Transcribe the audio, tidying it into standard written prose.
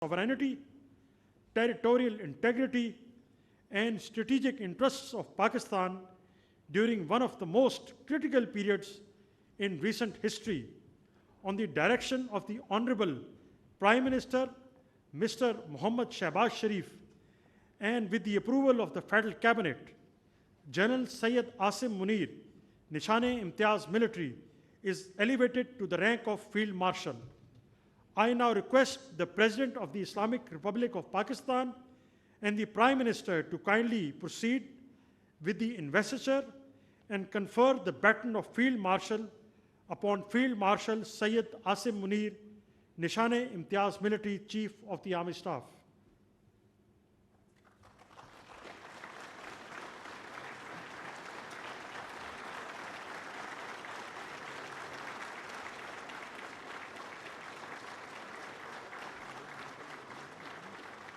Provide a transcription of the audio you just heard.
sovereignty, territorial integrity, and strategic interests of Pakistan during one of the most critical periods in recent history, on the direction of the Honorable Prime Minister, Mr. Mohammad Shehbaz Sharif, and with the approval of the Federal Cabinet, General Syed Asim Munir, Nishane-Imtiaz Military, is elevated to the rank of Field Marshal. I now request the President of the Islamic Republic of Pakistan and the Prime Minister to kindly proceed with the investiture and confer the baton of Field Marshal upon Field Marshal Syed Asim Munir, Nishane-Imtiaz Military Chief of the Army Staff.